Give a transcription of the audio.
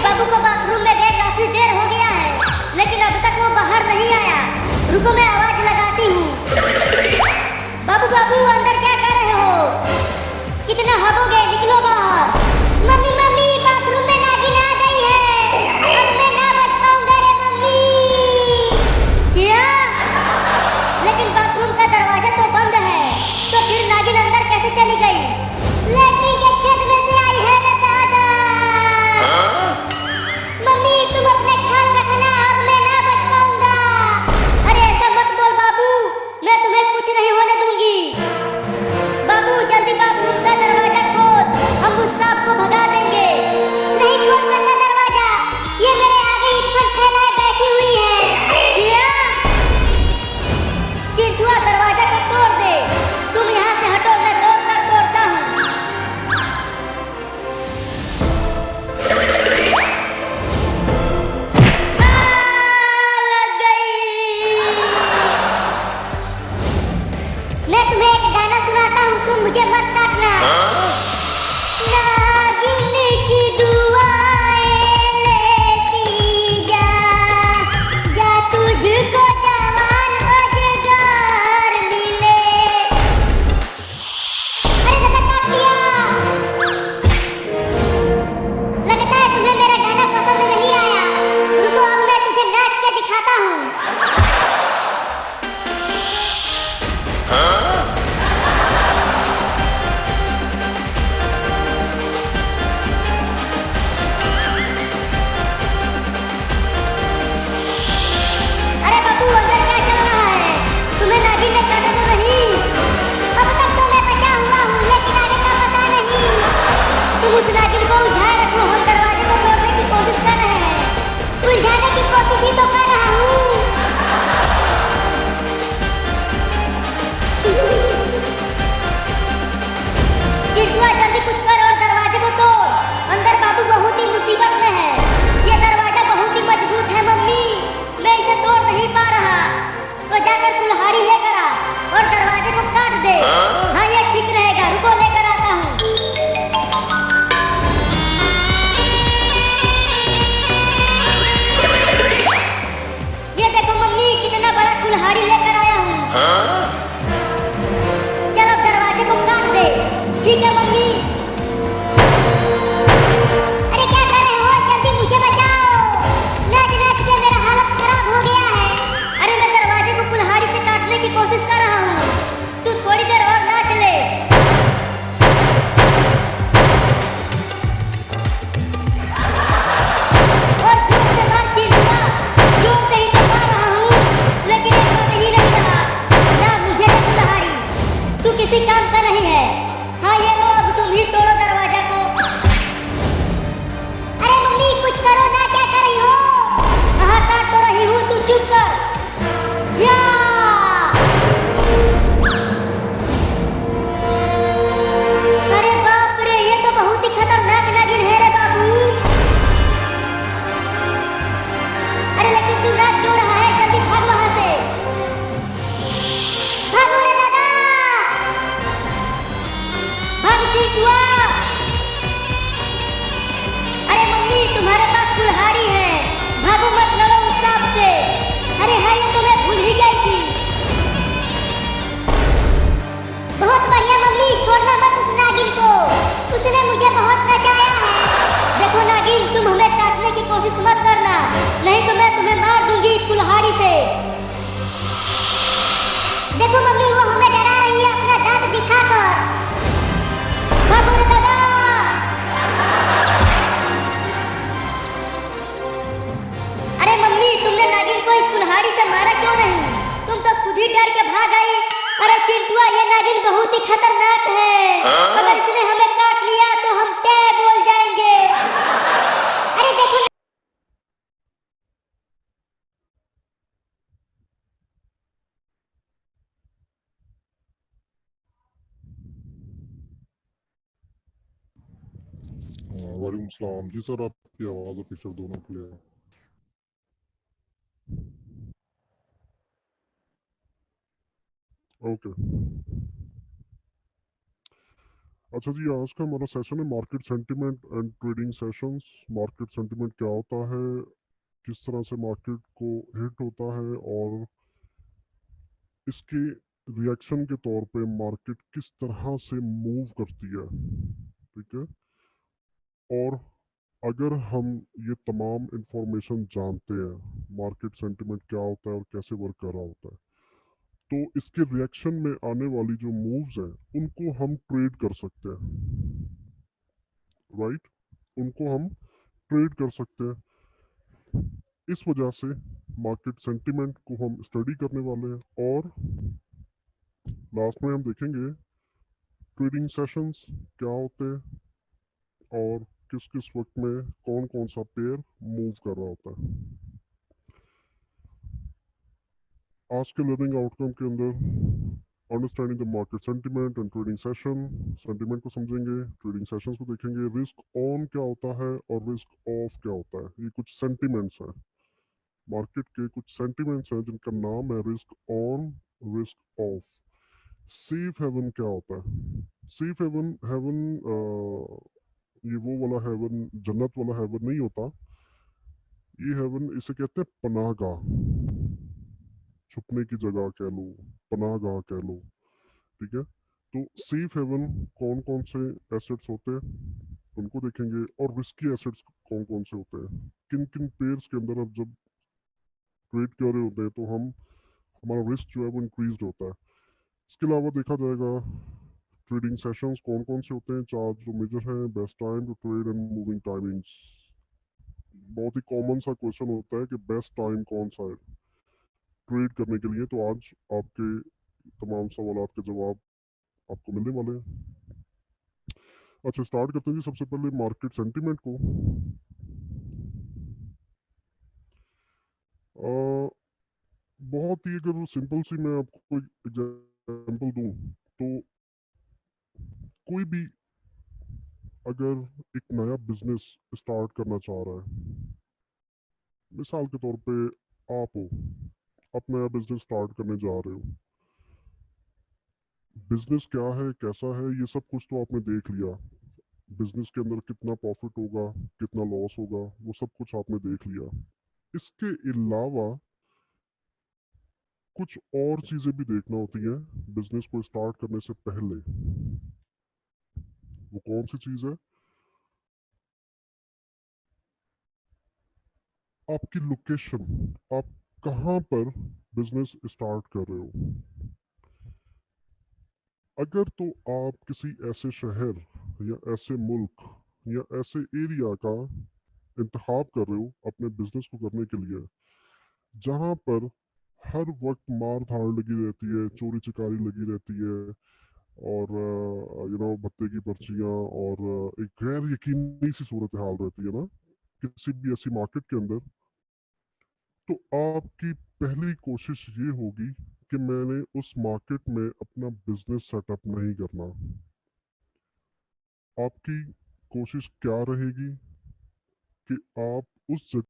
बाबू को बाथरूम में गए काफी देर हो गया है, लेकिन अब तक वो बाहर नहीं आया। रुको मैं आवाज लगाती हूँ। बाबू बाबू अंदर क्या कर रहे हो? कितना हगोगे, निकलो बाहर। मम्मी मम्मी बाथरूम में नागिन आ गई है। अब मैं ना बच पाऊंगा रे मम्मी। क्या? लेकिन बाथरूम का दरवाजा तो बंद है, तो फिर नागिन अंदर कैसे चली गई? लैट्रिन के छेद में से आई है रे दादा। मम्मी तुम अपने ख्याल रखना, अब मैं ना बच पाऊंगा। अरे ऐसा मत बोल बाबू, मैं तुम्हें कुछ नहीं होने दूंगी। बाबू जल्दी बाथरूम का दरवाजा खोल, हम उस सांप को भगा देंगे। नहीं खोल सकता दरवाजा, ये मेरे आगे ही फन फैलाए बैठी हुई है। क्या? चिंटुआ दरवाजा को तोड़ दे। तुम यहाँ से हटो, मैं दौड़ कर तोड़ता हूँ। लग गई। मैं तुम्हें एक गाना सुनाता हूँ, तुम मुझे मत काटना। नागिन की दुआएं लेती जा, जा तुझको जवान अजगर मिले। अरे दादा काट लिया। लगता है तुम्हें मेरा गाना पसंद नहीं आया। रुको अब मैं तुझे नाच के दिखाता हूँ। अरे बाबू अंदर क्या चल रहा है? तुम्हें नागिन ने काटा तो नहीं? अब तक तो मैं बचा हुआ हूँ, लेकिन आगे का पता नहीं। तुम उस नागिन को उलझाए रखो, हम दरवाजे को तोड़ने की कोशिश कर रहे हैं। उलझाने की कोशिश ही तो कर रहा हूँ। चिंटुआ जल्दी कुछ कर और दरवाजे को तोड़। अंदर बाबू बहुत ही मुसीबत में है। ये दरवाजा बहुत ही मजबूत है मम्मी, मैं इसे तोड़ नहीं पा रहा। तो जाकर कुल्हाड़ी लेकर आ और दरवाजे को काट दे। हाँ ये ठीक रहेगा, रुको लेकर आता हूँ। ये देखो मम्मी कितना बड़ा कुल्हाड़ी लेकर आया हूँ। चल अब दरवाजे को काट दे। ठीक है मम्मी। अरे क्या कर रहे हो? जल्दी मुझे बचाओ। नाच नाच के मेरा हालत खराब हो गया है। अरे मैं दरवाजे को कुल्हाड़ी से काटने की कोशिश कर रहा हूँ, तू थोड़ी देर और नाच ले। और जोर से मार चिंटुआ, जोर से ही तो मार रहा हूँ, लेकिन ये मर ही नहीं रहा। ना मुझे ना कुल्हाड़ी, तू किसी काम का नहीं है। हाँ ये लो, अब तुम ही तोड़ो दरवाजा को। अरे मम्मी कुछ करो ना, क्या कर रही हो? हाँ काट तो रही हूँ, तू चुप कर। या! अरे बाप रे, ये तो बहुत ही खतरनाक नागिन है रे बाबू। अरे लेकिन तू नाच क्यों रहा है? जल्दी भाग वहां से। भागो रे दादा, भाग चिंटुआ। अरे मम्मी तुम्हारे पास कुल्हाड़ी है, भागो मत, लड़ो उस सांप से। अरे हाँ ये तो मैं भूल ही गई थी। बहुत बढ़िया मम्मी, छोड़ना मत उस नागिन को, उसने मुझे बहुत बचाया है। देखो नागिन तुम हमें काटने की कोशिश मत करना, नहीं तो मैं तुम्हें मार दूंगी इस कुल्हाड़ी से। देखो मम्मी वो हमें डरा रही है अपना दांत दिखाकर। भागो रे दादा। अरे मम्मी तुमने नागिन को इस कुल्हाड़ी से मारा क्यों नहीं? तुम तो खुद ही डर के भाग गई। अरे चिंटुआ ये नागिन बहुत ही खतरनाक है, अगर इसने हमें काट लिया तो हम क्या बोल जाएंगे। अरे देखो वालेकुम सलाम जी सर, आपकी आवाज़ और पिक्चर दोनों क्लियर है। ओके अच्छा जी, आज का हमारा सेशन है market sentiment and trading sessions. Market sentiment क्या होता है, किस तरह से मार्केट को हिट होता है और इसके रिएक्शन के तौर पे मार्केट किस तरह से मूव करती है। ठीक है। और अगर हम ये तमाम इंफॉर्मेशन जानते हैं, मार्केट सेंटिमेंट क्या होता है और कैसे वर्क कर रहा होता है, तो इसके रिएक्शन में आने वाली जो मूव्स हैं उनको हम ट्रेड कर सकते हैं। राइट, उनको हम ट्रेड कर सकते हैं। इस वजह से मार्केट सेंटिमेंट को हम स्टडी करने वाले हैं और लास्ट में हम देखेंगे ट्रेडिंग सेशंस क्या होते हैं और किस किस वक्त में कौन कौन सा पेयर मूव कर रहा होता है। आज के लर्निंग आउटकम के अंदर understanding the market sentiment and trading session, sentiment को समझेंगे, ट्रेडिंग सेशंस को देखेंगे, रिस्क ऑन क्या होता है और रिस्क ऑफ क्या होता है। ये कुछ सेंटिमेंट्स हैं, मार्केट के कुछ सेंटिमेंट्स हैं जिनका नाम है risk on, risk off. Safe haven क्या होता है? सेफ हेवन, हेवन ये वो वाला हेवन, जन्नत वाला हेवन नहीं होता। ये हेवन इसे कहते हैं पनाहगाह, छुपने की जगह कह लो, पनाहगाह कह लो। ठीक है। तो सेफ हेवन कौन कौन से एसेट्स होते हैं उनको देखेंगे, और रिस्की एसेट्स कौन कौन से होते हैं, किन किन पेयर्स के अंदर अब जब ट्रेड कर रहे होते हैं तो हम, हमारा रिस्क जो है वो इंक्रीज होता है। इसके अलावा देखा जाएगा ट्रेडिंग सेशंस कौन कौन से होते हैं, चार जो मेजर हैं, best time to trade and moving timings. बहुत ही कॉमन सा क्वेश्चन होता है कि बेस्ट टाइम कौन सा है ट्रेड करने के लिए। तो आज आपके तमाम सवालों के जवाब आपको मिलने वाले हैं। अच्छा, स्टार्ट करते हैं जी सबसे पहले मार्केट सेंटीमेंट को। अ, बहुत ही अगर सिंपल सी मैं आपको कोई एग्जांपल दूं तो कोई भी अगर एक नया बिजनेस स्टार्ट करना चाह रहा है, मिसाल के तौर पे आप हो, आप नया बिजनेस स्टार्ट करने जा रहे हो। बिजनेस क्या है, कैसा है, ये सब कुछ तो आपने देख लिया। बिजनेस के अंदर कितना प्रॉफिट होगा, कितना लॉस होगा, वो सब कुछ आपने देख लिया। इसके अलावा कुछ और चीज़ें भी देखना होती हैं बिजनेस को स्टार्ट करने से पहले। वो कौन सी चीज़ है? आपकी लोकेशन, आप कहाँ पर बिजनेस स्टार्ट कर रहे हो। अगर तो आप किसी ऐसे शहर या ऐसे मुल्क या ऐसे एरिया का इंतखाब कर रहे हो अपने बिजनेस को करने के लिए जहाँ पर हर वक्त मार धाड़ लगी रहती है, चोरी चिकारी लगी रहती है, और भत्ते की पर्चियाँ, और एक गैर यकीनी सी सूरत हाल रहती है ना किसी भी ऐसी मार्केट के अंदर, तो आपकी पहली कोशिश ये होगी कि मैंने उस मार्केट में अपना बिजनेस सेटअप नहीं करना। आपकी कोशिश क्या रहेगी कि आप उस जगह